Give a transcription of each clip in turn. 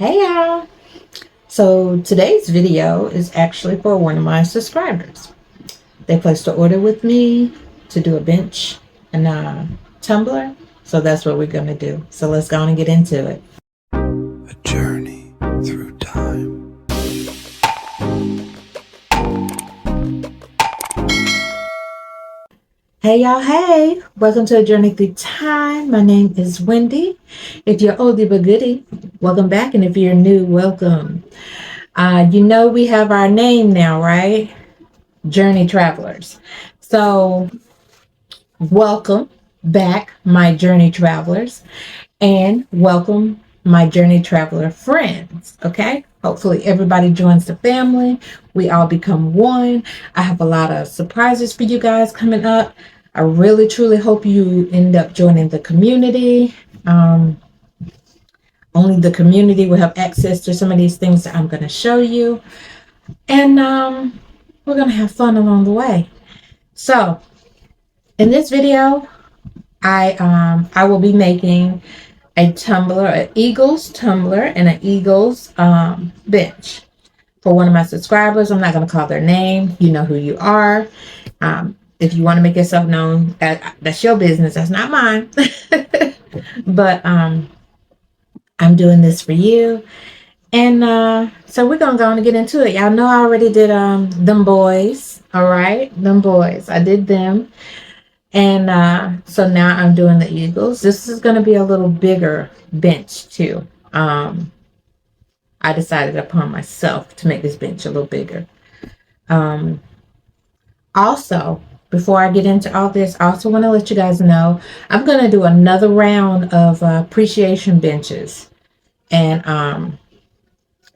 Hey y'all! So today's video is actually for one of my subscribers. They placed an order with me to do a bench and a tumbler. So that's what we're going to do. So let's go on and get into it. A journey through time. Hey y'all, hey! Welcome to A Journey Through Time. My name is Wendy. If you're oldie but goodie, welcome back. And if you're new, welcome. You know we have our name now, right? Journey Travelers. So welcome back, my journey travelers, and welcome my journey traveler friends. Okay, hopefully everybody joins the family. We all become one. I have a lot of surprises for you guys coming up. I really truly hope you end up joining the community. Only the community will have access to some of these things that I'm going to show you, and we're going to have fun along the way. So in this video, I will be making a tumbler, an Eagles tumbler, and an Eagles bench for one of my subscribers. I'm not going to call their name. You know who you are. If you want to make yourself known, that's your business. That's not mine. But I'm doing this for you. And so we're going to go on and get into it. Y'all know I already did them boys. All right. Them boys. I did them. And so now I'm doing the Eagles. This is going to be a little bigger bench too. I decided upon myself to make this bench a little bigger. Also, before I get into all this, I also want to let you guys know I'm going to do another round of appreciation benches. And I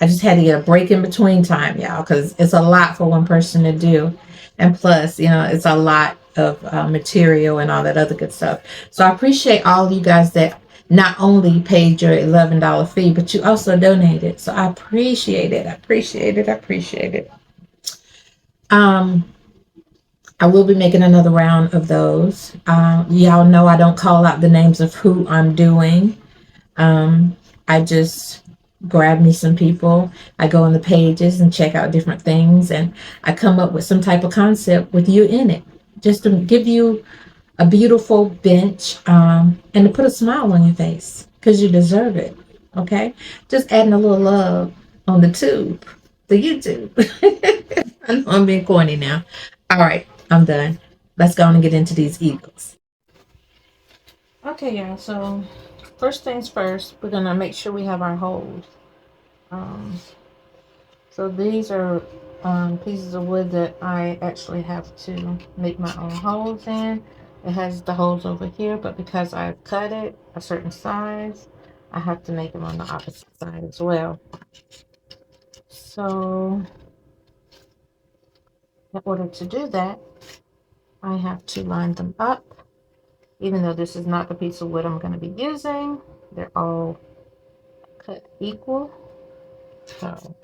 just had to get a break in between time, y'all, because it's a lot for one person to do. And plus, it's a lot of material and all that other good stuff. So I appreciate all of you guys that not only paid your $11 fee, but you also donated. So I appreciate it. I appreciate it. I appreciate it. I will be making another round of those. Y'all know I don't call out the names of who I'm doing. I just grab me some people. I go on the pages and check out different things, and I come up with some type of concept with you in it, just to give you a beautiful bench, and to put a smile on your face, because you deserve it. Okay, just adding a little love on the YouTube. I know I'm being corny now. All right, I'm done. Let's go on and get into these Eagles. Okay, y'all. So first things first, we're gonna make sure we have our holes. So these are pieces of wood that I actually have to make my own holes in. It has the holes over here, but because I've cut it a certain size, I have to make them on the opposite side as well. So in order to do that, I have to line them up. Even though this is not the piece of wood I'm going to be using, they're all cut equal. So,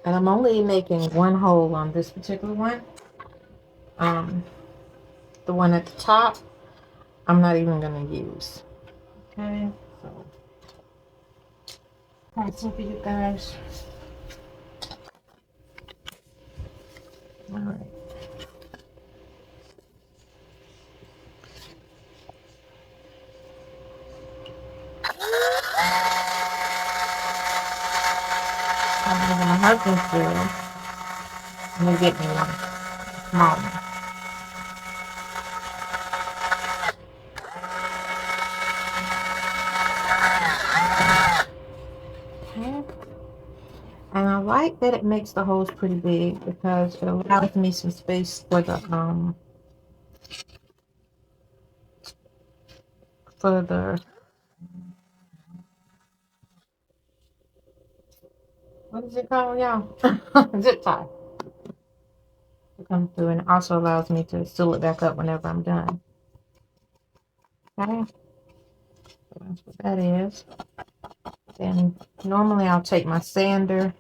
and I'm only making one hole on this particular one. The one at the top, I'm not even going to use. Okay, so practicing for you guys. All right. I'm using my husband's drill. I'm going to get me one. Small one. Okay. And I like that it makes the holes pretty big because it allows me some space for the what is it called, y'all? Zip tie to come through, and it also allows me to seal it back up whenever I'm done. Okay, so that's what that is. Then normally I'll take my sander,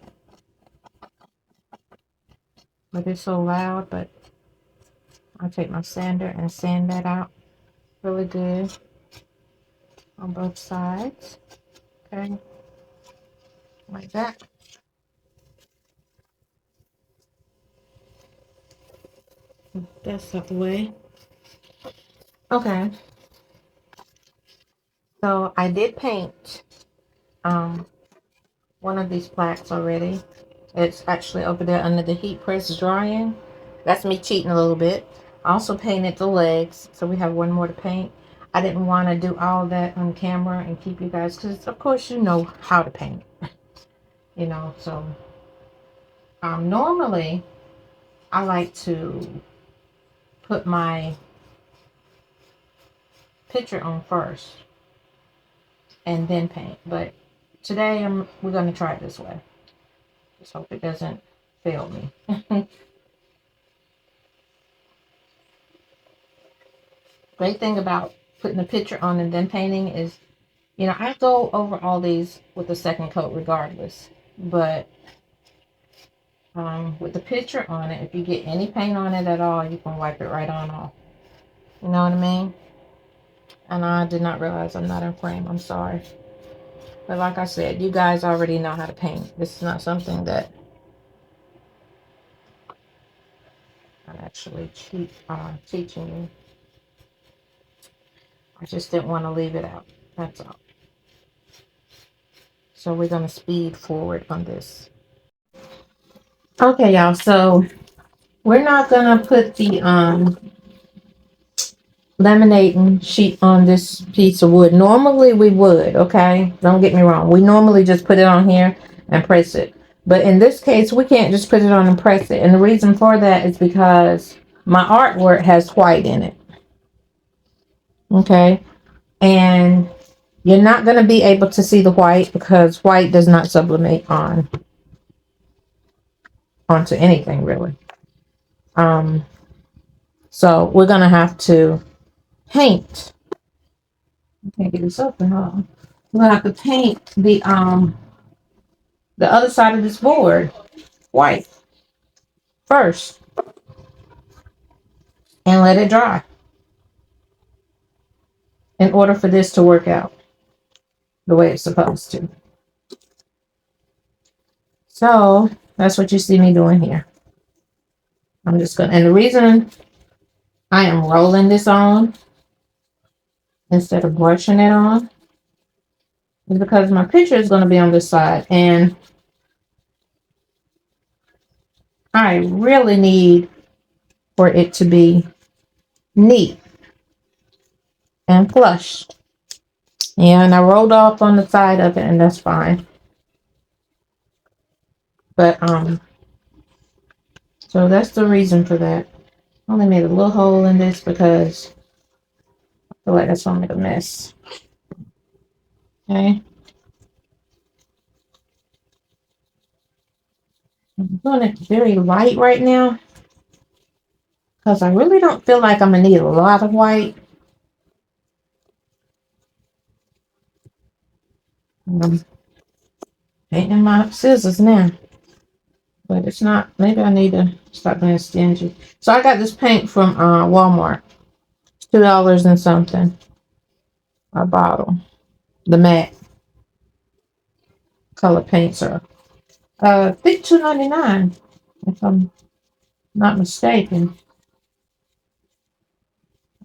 but it's so loud, but I'll take my sander and sand that out really good on both sides. Okay, like that. That's out the way. Okay. So I did paint one of these plaques already. It's actually over there under the heat press drying. That's me cheating a little bit. I also painted the legs, so we have one more to paint. I didn't want to do all that on camera and keep you guys, because of course you know how to paint, you know. So normally I like to put my picture on first and then paint, but today we're going to try it this way. Just hope it doesn't fail me. Great thing about putting the picture on and then painting is, you know, I go over all these with a second coat regardless, but with the picture on it, if you get any paint on it at all, you can wipe it right on off. You know what I mean? And I did not realize I'm not in frame. I'm sorry. But like I said, you guys already know how to paint. This is not something that I'm actually teaching you. I just didn't want to leave it out. That's all. So we're going to speed forward on this. Okay, y'all. So we're not going to put the laminating sheet on this piece of wood. Normally we would, okay? Don't get me wrong. We normally just put it on here and press it. But in this case, we can't just put it on and press it. And the reason for that is because my artwork has white in it. Okay? And you're not going to be able to see the white because white does not sublimate onto anything really. So we're going to have to paint. I can't get this open, huh? We're going to have to paint the other side of this board white first and let it dry in order for this to work out the way it's supposed to. So that's what you see me doing here. I'm just going to, and the reason I am rolling this on instead of brushing it on is because my picture is going to be on this side, and I really need for it to be neat and flush. Yeah, and I rolled off on the side of it, and that's fine. But so that's the reason for that. I only made a little hole in this because I feel like that's gonna make a mess. Okay. I'm doing it very light right now because I really don't feel like I'm gonna need a lot of white. I'm painting my scissors now, but it's not. Maybe I need to stop being stingy. So I got this paint from Walmart. It's $2 and something a bottle. The matte color paints are I think $2.99 if I'm not mistaken.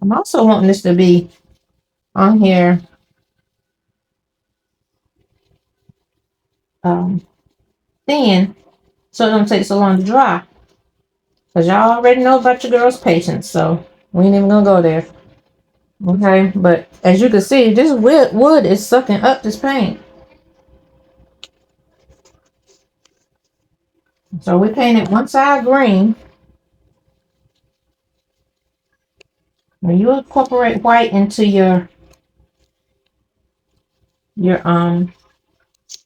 I'm also wanting this to be on here thin so it don't take so long to dry. Because y'all already know about your girl's patience, so we ain't even gonna go there. Okay, but as you can see, this wood is sucking up this paint. So we painted one side green. When you incorporate white into your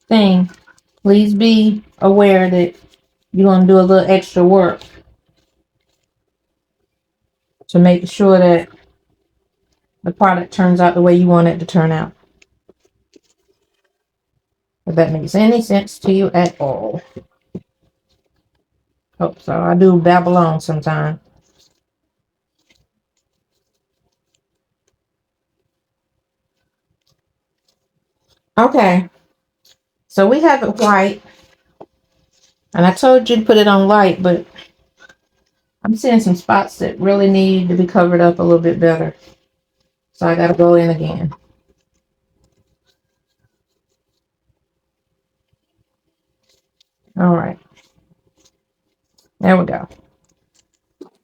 thing, please be aware that you're gonna do a little extra work to make sure that the product turns out the way you want it to turn out. If that makes any sense to you at all. Hope so. I do babble on sometimes. Okay. So we have it white. And I told you to put it on light, but I'm seeing some spots that really need to be covered up a little bit better. So I got to go in again. All right. There we go.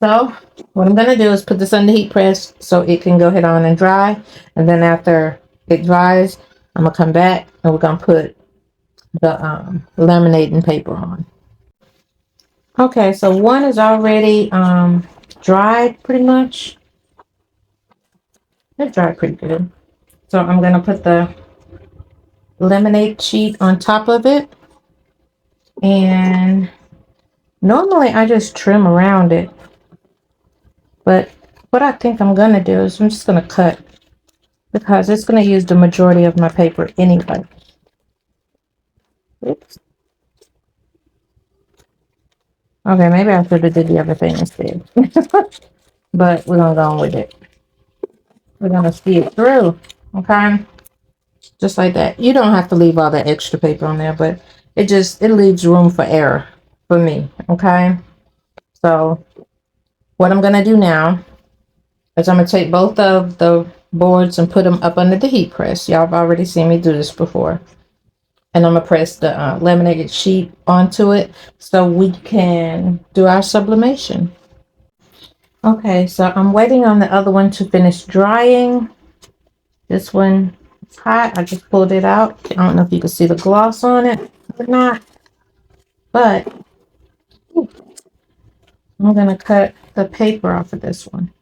So what I'm going to do is put this on the heat press so it can go ahead on and dry. And then after it dries, I'm going to come back and we're going to put the laminating paper on. Okay, so one is already dried pretty much. It dried pretty good. So I'm going to put the lemonade sheet on top of it. And normally I just trim around it. But what I think I'm going to do is I'm just going to cut, because it's going to use the majority of my paper anyway. Oops. Okay, maybe I should have did the other thing instead. But we're going to go on with it. We're going to see it through. Okay? Just like that. You don't have to leave all that extra paper on there, but it leaves room for error for me. Okay? So what I'm going to do now is I'm going to take both of the boards and put them up under the heat press. Y'all have already seen me do this before. And I'm going to press the laminated sheet onto it so we can do our sublimation. Okay, so I'm waiting on the other one to finish drying. This one is hot. I just pulled it out. I don't know if you can see the gloss on it or not. But I'm going to cut the paper off of this one.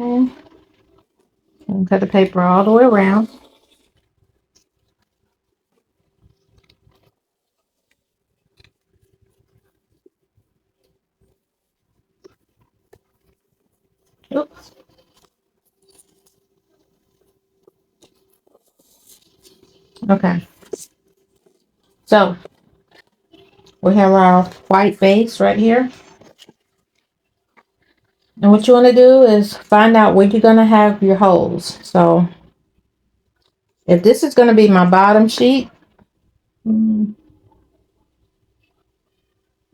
Okay. And cut the paper all the way around. Oops. Okay. So we have our white base right here. And what you want to do is find out where you're going to have your holes. So if this is going to be my bottom sheet, no,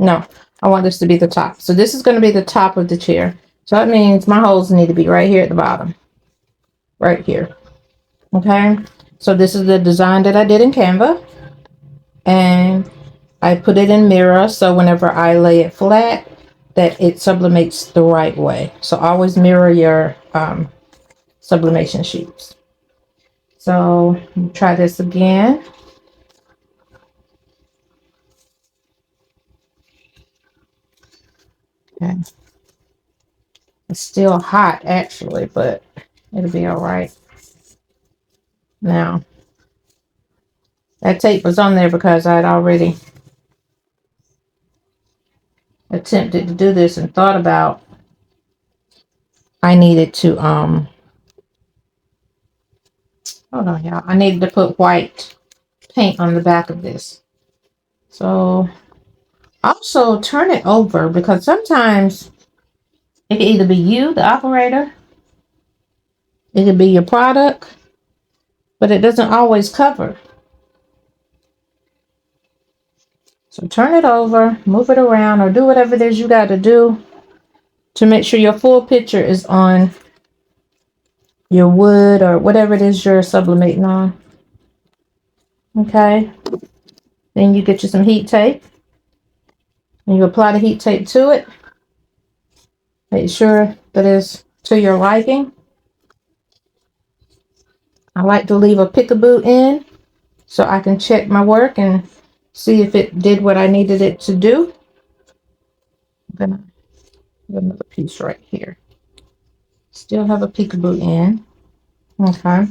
I want this to be the top. So this is going to be the top of the chair. So that means my holes need to be right here at the bottom. Right here. Okay. So this is the design that I did in Canva. And I put it in Mira. So whenever I lay it flat, that it sublimates the right way. So always mirror your sublimation sheets. So try this again. Okay. It's still hot actually, but it'll be all right. Now, that tape was on there because I'd already attempted to do this and thought about I needed to hold on, y'all. I needed to put white paint on the back of this. So also turn it over, because sometimes it can either be you, the operator, it could be your product, but it doesn't always cover. So turn it over, move it around, or do whatever it is you got to do to make sure your full picture is on your wood or whatever it is you're sublimating on. Okay. Then you get you some heat tape and you apply the heat tape to it. Make sure that it's to your liking. I like to leave a peekaboo in so I can check my work and see if it did what I needed it to do. I'm gonna put another piece right here. Still have a peekaboo in. Okay.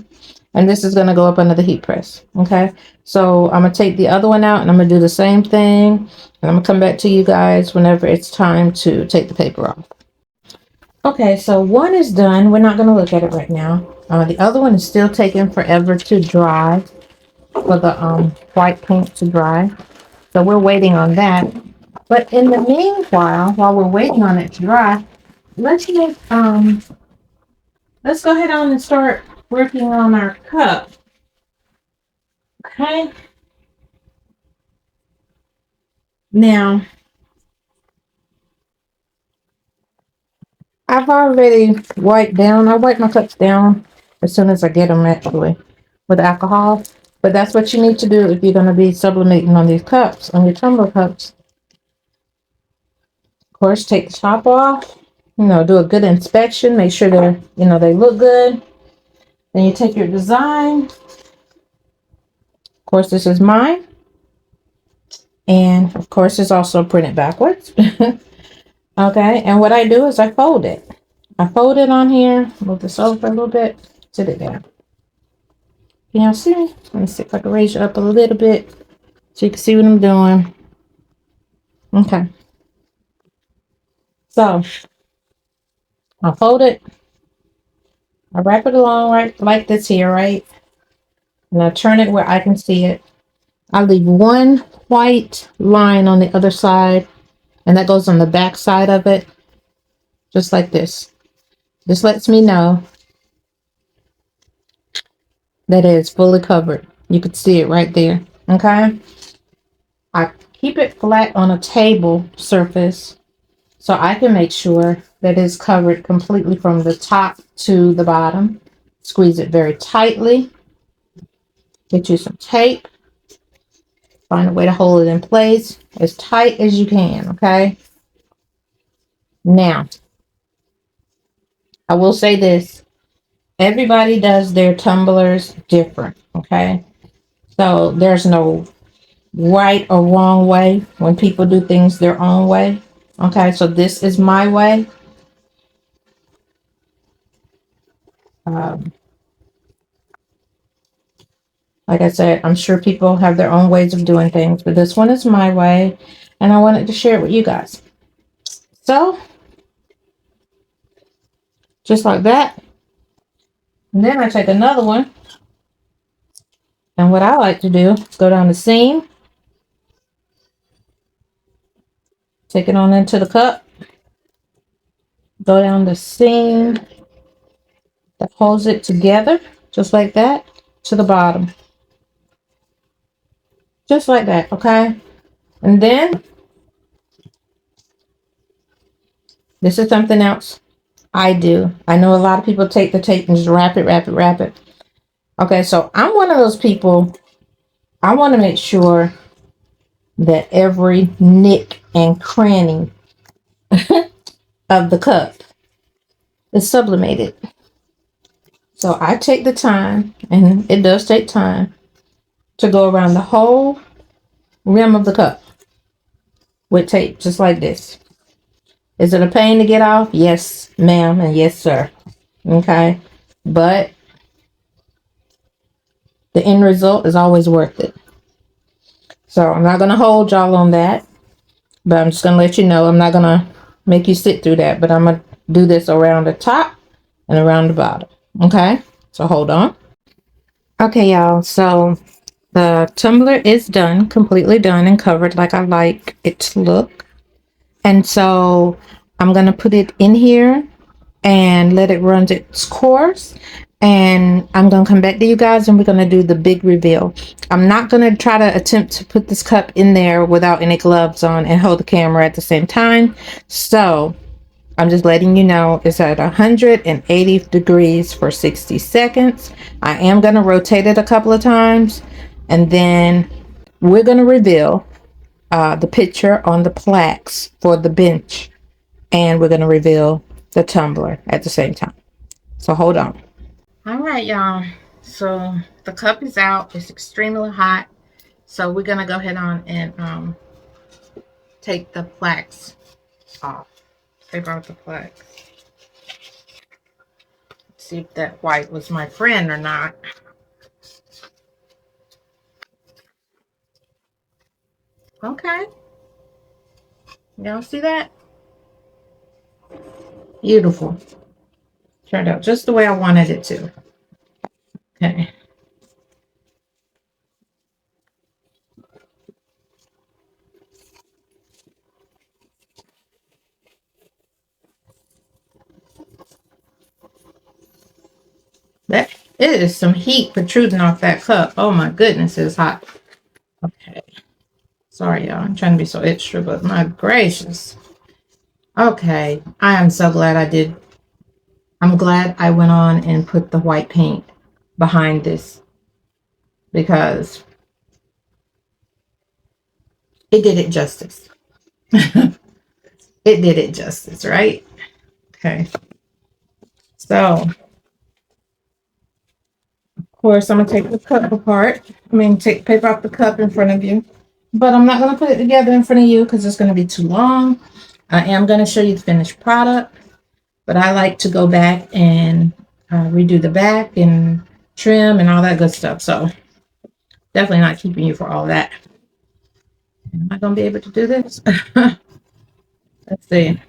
And this is going to go up under the heat press. Okay. So I'm going to take the other one out and I'm going to do the same thing. And I'm going to come back to you guys whenever it's time to take the paper off. Okay. So one is done. We're not going to look at it right now. The other one is still taking forever to dry, for the white paint to dry. So we're waiting on that. But in the meanwhile, while we're waiting on it to dry, let's go ahead on and start working on our cup. Okay. Now, I've already wiped down. I wipe my cups down as soon as I get them, actually, with alcohol. But that's what you need to do if you're going to be sublimating on these cups, on your tumbler cups. Of course, take the top off. Do a good inspection. Make sure they're, they look good. Then you take your design. Of course, this is mine. And of course, it's also printed backwards. Okay, and what I do is I fold it. I fold it on here. Move this over a little bit. Sit it down. Can y'all see me? Let me see if I can raise it up a little bit so you can see what I'm doing. Okay. So, I fold it. I wrap it along right like this here, right? And I turn it where I can see it. I leave one white line on the other side, and that goes on the back side of it, just like this. This lets me know that it is fully covered. You could see it right there. Okay. I keep it flat on a table surface so I can make sure that it's covered completely from the top to the bottom. Squeeze it very tightly. Get you some tape. Find a way to hold it in place as tight as you can. Okay. Now, I will say this. Everybody does their tumblers different. Okay. So there's no right or wrong way when people do things their own way. Okay, so this is my way. Like I said, I'm sure people have their own ways of doing things, but this one is my way, and I wanted to share it with you guys. So, just like that. And then I take another one, and what I like to do is go down the seam, take it on into the cup, go down the seam that holds it together, just like that, to the bottom. Just like that, okay? And then, this is something else I do. I know a lot of people take the tape and just wrap it, wrap it, wrap it. Okay, so I'm one of those people. I want to make sure that every nick and cranny of the cup is sublimated. So I take the time, and it does take time, to go around the whole rim of the cup with tape, just like this. Is it a pain to get off? Yes, ma'am, and yes, sir. Okay, but the end result is always worth it. So I'm not going to hold y'all on that, but I'm just going to let you know I'm not going to make you sit through that, but I'm going to do this around the top and around the bottom. Okay, so hold on. Okay, y'all, so the tumbler is done, completely done and covered like I like it to look. And so I'm going to put it in here and let it run its course. And I'm going to come back to you guys and we're going to do the big reveal. I'm not going to try to attempt to put this cup in there without any gloves on and hold the camera at the same time. So I'm just letting you know it's at 180 degrees for 60 seconds. I am going to rotate it a couple of times. And then we're going to reveal the picture on the plaques for the bench. And we're going to reveal the tumbler at the same time. So hold on. All right, y'all. So the cup is out. It's extremely hot. So we're going to go ahead on and take the plaques off. They brought the plaques. Let's see if that white was my friend or not. Okay. Y'all see that? Beautiful. Turned out just the way I wanted it to. Okay. It is some heat protruding off that cup. Oh my goodness, it's hot. Okay. Sorry, y'all. I'm trying to be so extra, but my gracious. Okay. I am so glad I did. I'm glad I went on and put the white paint behind this because it did it justice. It did it justice, right? Okay. So, of course, I'm going to take the cup apart. Take the paper off the cup in front of you. But I'm not going to put it together in front of you because it's going to be too long. I am going to show you the finished product. But I like to go back and redo the back and trim and all that good stuff. So, definitely not keeping you for all that. Am I going to be able to do this? Let's see.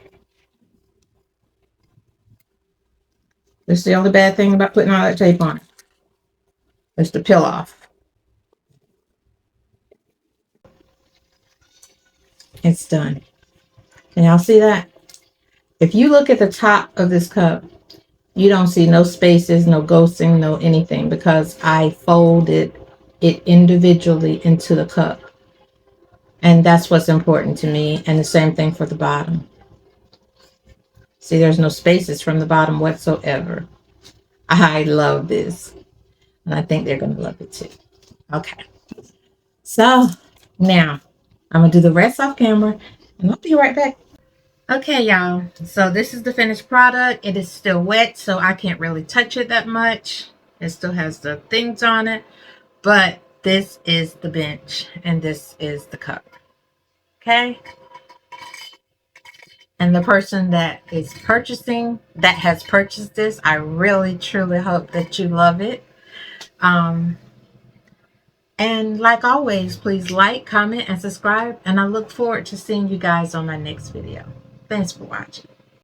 This is the only bad thing about putting all that tape on it. It's the peel off. It's done. Can y'all see that? If you look at the top of this cup, you don't see no spaces, no ghosting, no anything because I folded it individually into the cup. And that's what's important to me. And the same thing for the bottom. See, there's no spaces from the bottom whatsoever. I love this. And I think they're going to love it too. Okay. So now I'm going to do the rest off camera and I'll be right back. Okay, y'all. So this is the finished product. It is still wet, so I can't really touch it that much. It still has the things on it. But this is the bench and this is the cup. Okay. And the person that has purchased this, I really truly hope that you love it. And like always, please like, comment, and subscribe. And I look forward to seeing you guys on my next video. Thanks for watching.